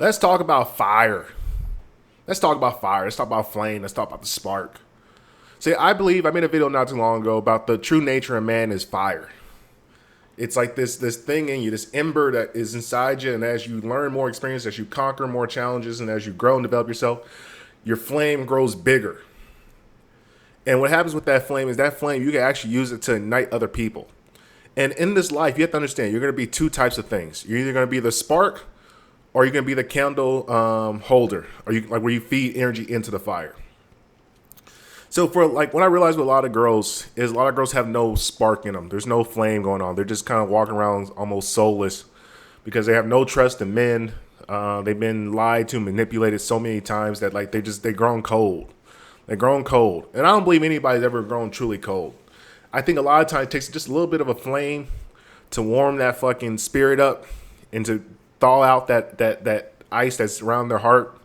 Let's talk about fire. Let's talk about fire. Let's talk about flame. Let's talk about the spark. See, I believe I made a video not too long ago about the true nature of man is fire. It's like this thing in you, this ember that is inside you, and as you learn more experience, as you conquer more challenges, and as you grow and develop yourself, your flame grows bigger. And what happens with that flame is that flame, you can actually use it to ignite other people. And in this life, you have to understand, you're going to be two types of things. You're either going to be the spark, or you're going to be the candle holder, or you like where you feed energy into the fire. So for like what I realized with a lot of girls is a lot of girls have no spark in them. There's no flame going on. They're just kind of walking around almost soulless because they have no trust in men. They've been lied to, manipulated so many times that like they grown cold. They're grown cold. And I don't believe anybody's ever grown truly cold. I think a lot of times it takes just a little bit of a flame to warm that fucking spirit up and to thaw out that ice that's around their heart.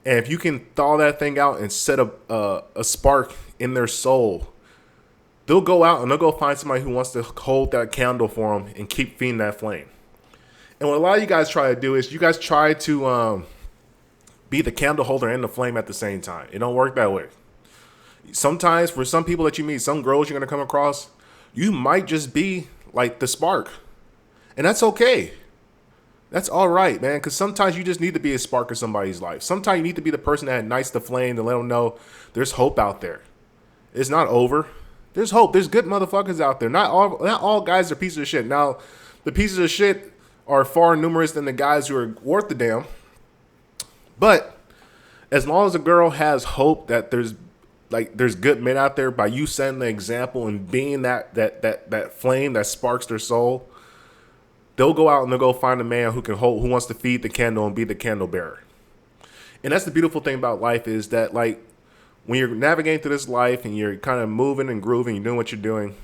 And if you can thaw that thing out and set a spark in their soul, they'll go out and they'll go find somebody who wants to hold that candle for them and keep feeding that flame. And what a lot of you guys try to do is you guys try to be the candle holder and the flame at the same time. It don't work that way. Sometimes for some people that you meet, some girls you're going to come across, you might just be like the spark. And that's okay. That's all right, man, because sometimes you just need to be a spark in somebody's life. Sometimes you need to be the person that ignites the flame to let them know there's hope out there. It's not over. There's hope. There's good motherfuckers out there. Not all guys are pieces of shit. Now, the pieces of shit are far numerous than the guys who are worth the damn. But as long as a girl has hope that there's good men out there, by you setting the example and being that flame that sparks their soul, they'll go out and they'll go find a man who wants to feed the candle and be the candle bearer. And that's the beautiful thing about life is that, like, when you're navigating through this life and you're kind of moving and grooving, you're doing what you're doing,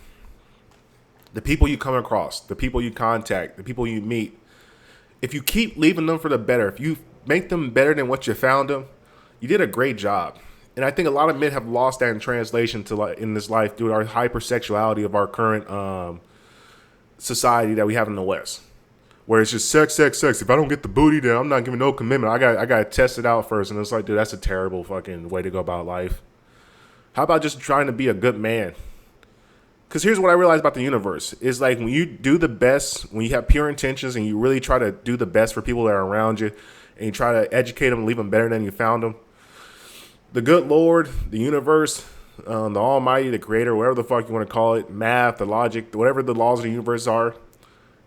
the people you come across, the people you contact, the people you meet, if you keep leaving them for the better, if you make them better than what you found them, you did a great job. And I think a lot of men have lost that in translation to in this life due to our hypersexuality of our current society that we have in the West, where it's just sex. If I don't get the booty, then I'm not giving no commitment. I got to test it out first. And it's like, dude, that's a terrible fucking way to go about life. How about just trying to be a good man? Because here's what I realized about the universe is like when you do the best, when you have pure intentions and you really try to do the best for people that are around you and you try to educate them and leave them better than you found them, the good Lord, the universe, the Almighty, the Creator, whatever the fuck you want to call it, math, the logic, whatever the laws of the universe are,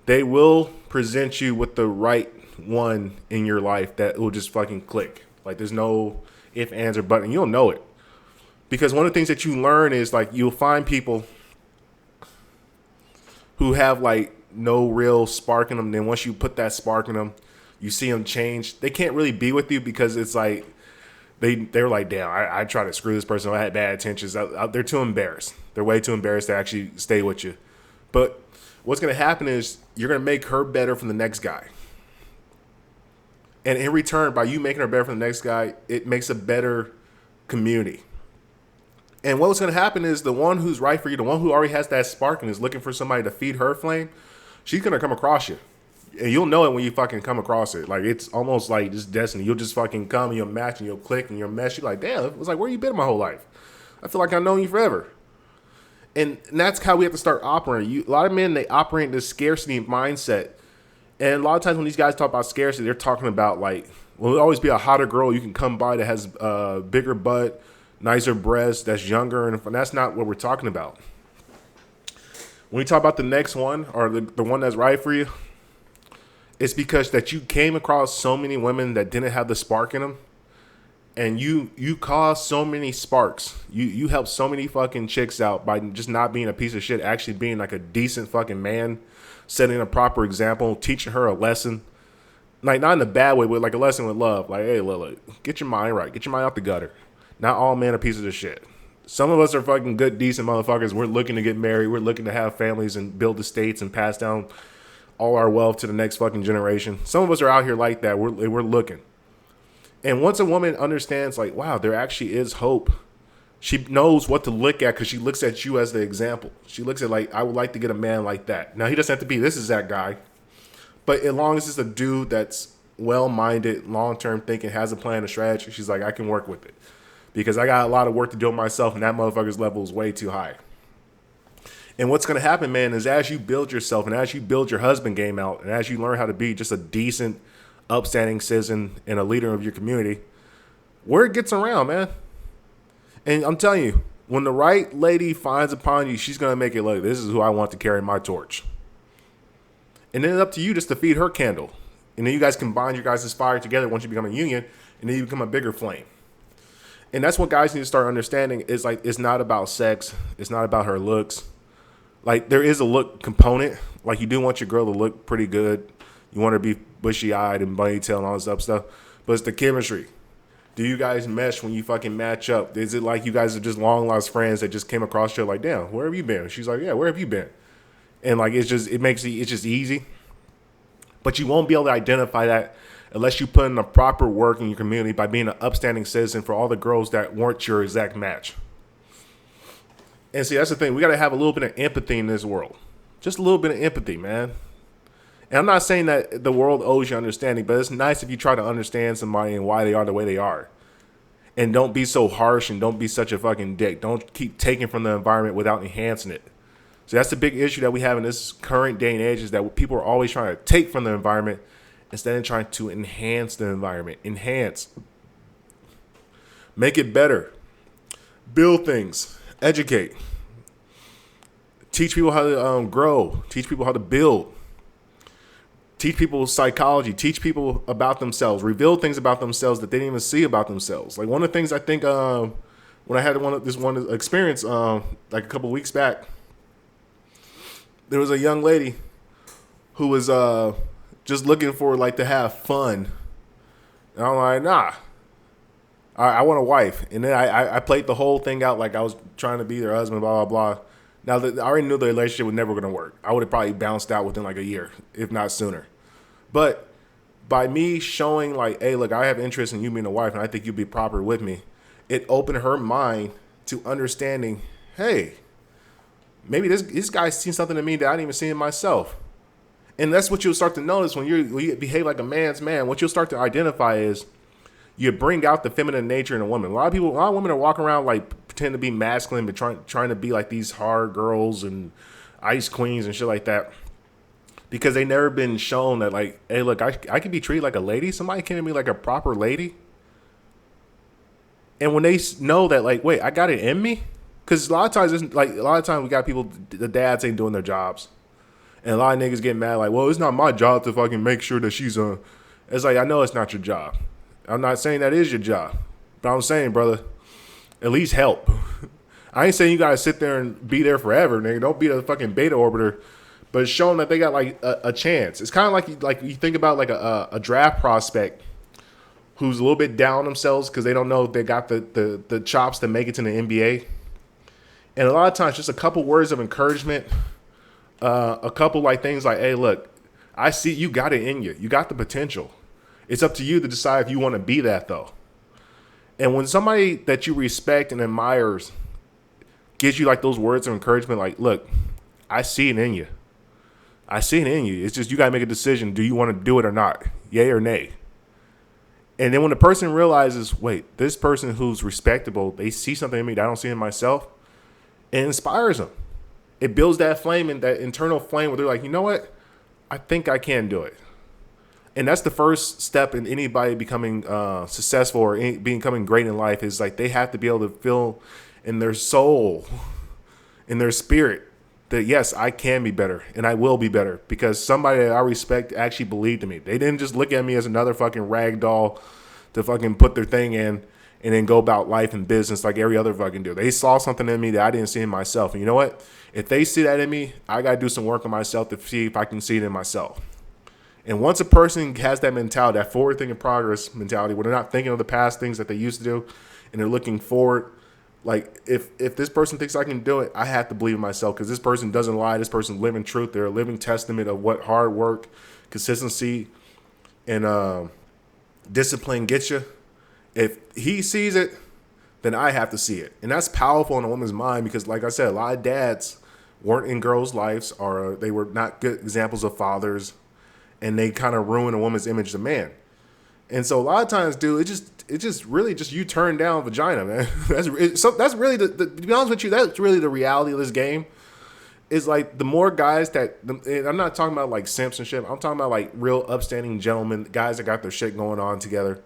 they will present you with the right one in your life that will just fucking click. Like there's no if, ands, or but, and you'll know it. Because one of the things that you learn is like you'll find people who have like no real spark in them. Then once you put that spark in them, you see them change. They can't really be with you because it's like, They're like, damn, I try to screw this person. I had bad intentions. They're too embarrassed. They're way too embarrassed to actually stay with you. But what's going to happen is you're going to make her better from the next guy. And in return, by you making her better from the next guy, it makes a better community. And what's going to happen is the one who's right for you, the one who already has that spark and is looking for somebody to feed her flame, she's going to come across you. And you'll know it when you fucking come across it. Like, it's almost like just destiny. You'll just fucking come and you'll match and you'll click and you'll mesh. You're like, damn, it was like, where you been my whole life? I feel like I've known you forever. And that's how we have to start operating. A lot of men, they operate in this scarcity mindset. And a lot of times when these guys talk about scarcity, they're talking about like, well, there'll always be a hotter girl you can come by that has a bigger butt, nicer breasts, that's younger. And that's not what we're talking about. When we talk about the next one or the one that's right for you, it's because that you came across so many women that didn't have the spark in them. And you caused so many sparks. You helped so many fucking chicks out by just not being a piece of shit, actually being like a decent fucking man, setting a proper example, teaching her a lesson. Like, not in a bad way, but like a lesson with love. Like, hey, Lila, get your mind right. Get your mind out the gutter. Not all men are pieces of shit. Some of us are fucking good, decent motherfuckers. We're looking to get married. We're looking to have families and build estates and pass down all our wealth to the next fucking generation. Some of us are out here like that. We're looking. And once a woman understands, like, wow, there actually is hope, she knows what to look at because she looks at you as the example. She looks at, like, I would like to get a man like that. Now, he doesn't have to be this is that guy. But as long as it's a dude that's well-minded, long-term thinking, has a plan, a strategy. She's like, I can work with it because I got a lot of work to do myself, and that motherfucker's level is way too high. And what's going to happen, man, is as you build yourself and as you build your husband game out and as you learn how to be just a decent, upstanding citizen and a leader of your community, word gets around, man. And I'm telling you, when the right lady finds upon you, she's going to make it like, this is who I want to carry my torch. And then it's up to you just to feed her candle. And then you guys combine your guys' fire together once you become a union, and then you become a bigger flame. And that's what guys need to start understanding is like, it's not about sex. It's not about her looks. Like, there is a look component. Like, you do want your girl to look pretty good. You want her to be bushy-eyed and bunny-tailed and all this stuff. But it's the chemistry. Do you guys mesh when you fucking match up? Is it like you guys are just long-lost friends that just came across each other like, damn, where have you been? She's like, yeah, where have you been? And, like, it's just easy. But you won't be able to identify that unless you put in the proper work in your community by being an upstanding citizen for all the girls that weren't your exact match. And see, that's the thing. We got to have a little bit of empathy in this world. Just a little bit of empathy, man. And I'm not saying that the world owes you understanding, but it's nice if you try to understand somebody and why they are the way they are. And don't be so harsh and don't be such a fucking dick. Don't keep taking from the environment without enhancing it. So that's the big issue that we have in this current day and age is that people are always trying to take from the environment instead of trying to enhance the environment. Enhance. Make it better. Build things. Educate. Teach people how to grow. Teach people how to build. Teach people psychology. Teach people about themselves. Reveal things about themselves that they didn't even see about themselves. Like one of the things I think when I had this one experience like a couple weeks back, there was a young lady who was just looking for like to have fun. And I'm like, nah. I want a wife. And then I played the whole thing out like I was trying to be their husband, blah, blah, blah. Now, I already knew the relationship was never going to work. I would have probably bounced out within like a year, if not sooner. But by me showing like, hey, look, I have interest in you being a wife, and I think you'd be proper with me, it opened her mind to understanding, hey, maybe this guy's seen something in me that I didn't even see in myself. And that's what you'll start to notice when you behave like a man's man. What you'll start to identify is you bring out the feminine nature in a woman. A lot of women are walking around like pretend to be masculine, but trying to be like these hard girls and ice queens and shit like that, because they never been shown that like, hey, look, I can be treated like a lady. Somebody came to me like a proper lady. And when they know that, like, wait, I got it in me, because a lot of times we got people, the dads ain't doing their jobs, and a lot of niggas get mad like, well, it's not my job to fucking make sure that she's a. It's like, I know it's not your job. I'm not saying that is your job, but I'm saying, brother, at least help. I ain't saying you gotta sit there and be there forever, nigga. Don't be a fucking beta orbiter, but show them that they got like a chance. It's kind of like you think about like a draft prospect who's a little bit down on themselves because they don't know if they got the chops to make it to the NBA. And a lot of times, just a couple words of encouragement, a couple like things like, hey, look, I see you got it in you. You got the potential. It's up to you to decide if you want to be that, though. And when somebody that you respect and admires gives you like those words of encouragement, like, look, I see it in you. I see it in you. It's just you got to make a decision. Do you want to do it or not? Yay or nay? And then when the person realizes, wait, this person who's respectable, they see something in me that I don't see in myself, it inspires them. It builds that flame and that internal flame where they're like, you know what? I think I can do it. And that's the first step in anybody becoming successful or becoming great in life, is like they have to be able to feel in their soul, in their spirit, that yes, I can be better and I will be better because somebody that I respect actually believed in me. They didn't just look at me as another fucking rag doll to fucking put their thing in and then go about life and business like every other fucking do. They saw something in me that I didn't see in myself. And you know what? If they see that in me, I got to do some work on myself to see if I can see it in myself. And once a person has that mentality, that forward thinking progress mentality, where they're not thinking of the past things that they used to do and they're looking forward, like if this person thinks I can do it, I have to believe in myself, because this person doesn't lie. This person's living truth. They're a living testament of what hard work, consistency, and discipline gets you. If he sees it, then I have to see it. And that's powerful in a woman's mind, because like I said, a lot of dads weren't in girls' lives, or they were not good examples of fathers, and they kind of ruin a woman's image as a man. And so a lot of times, dude, it just really just you turn down vagina, man. That's really to be honest with you, that's really the reality of this game. Is like the more guys that and I'm not talking about like simps and shit. I'm talking about like real upstanding gentlemen, guys that got their shit going on together.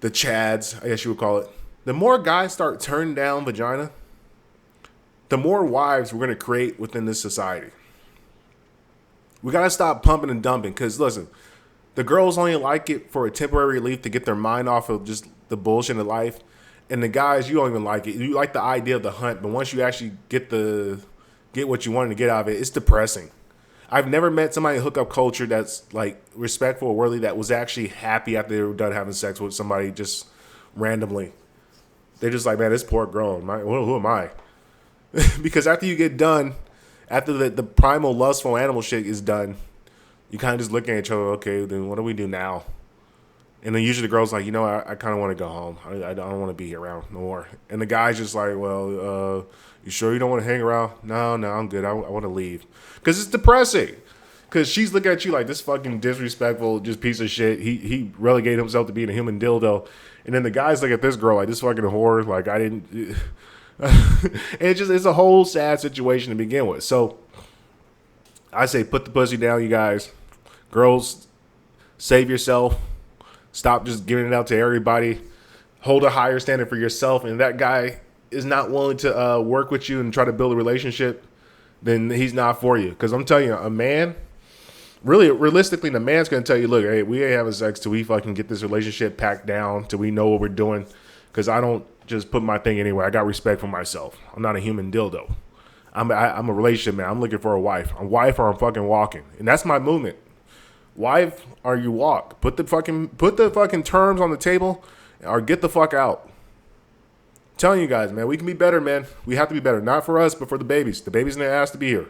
The Chads, I guess you would call it. The more guys start turning down vagina, the more wives we're gonna create within this society. We gotta stop pumping and dumping. Because listen, the girls only like it for a temporary relief to get their mind off of just the bullshit of life. And the guys, you don't even like it. You like the idea of the hunt, but once you actually get what you wanted to get out of it, it's depressing. I've never met somebody in hookup culture that's like respectful or worthy that was actually happy after they were done having sex with somebody just randomly. They're just like, man, this poor girl. Who am I? Because after you get done, after the primal lustful animal shit is done, you kind of just look at each other, okay, then what do we do now? And then usually the girl's like, I kind of want to go home. I don't want to be around no more. And the guy's just like, well, you sure you don't want to hang around? No, I'm good. I want to leave. Because it's depressing. Because she's looking at you like this fucking disrespectful, just piece of shit. He relegated himself to being a human dildo. And then the guy's like at this girl like this fucking whore. Like I didn't. It's a whole sad situation to begin with. So I say put the pussy down, you guys. Girls, save yourself. Stop just giving it out to everybody. Hold a higher standard for yourself. And that guy is not willing to work with you and try to build a relationship, then he's not for you. Because I'm telling you, a man, really, realistically, the man's going to tell you, look, hey, we ain't having sex till we fucking get this relationship packed down, till we know what we're doing. Because I don't just put my thing anywhere. I got respect for myself. I'm not a human dildo. I'm a relationship man. I'm looking for a wife. A wife or I'm fucking walking. And that's my movement. Wife or you walk. Put the fucking terms on the table or get the fuck out. I'm telling you guys, man, we can be better, man. We have to be better. Not for us, but for the babies. The babies in their ass to be here.